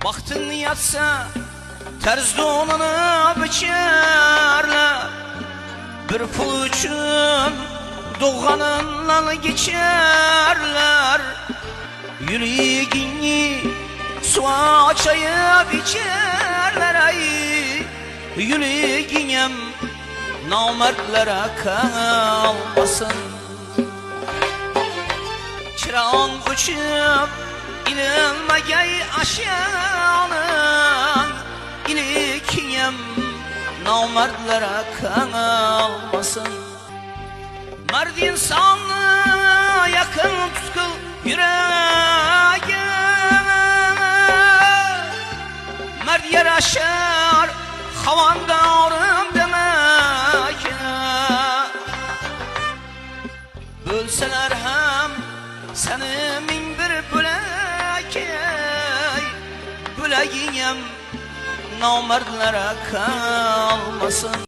Baktın yatsa terz donunu biçerler, bir pul üçün doğanından geçerler. Yüreğini suya çayıp içerler ay, yüreğinem namertlere kalmasın. Çırağın uçup inilmegey aşağının, ilikinem namertlere kalmasın. Merd insanı yakın tutkul yüreğe, merd yaraşır havandarım demek. Bölseler hem seni min bir bölek, böleğinem namerdlere kalmasın.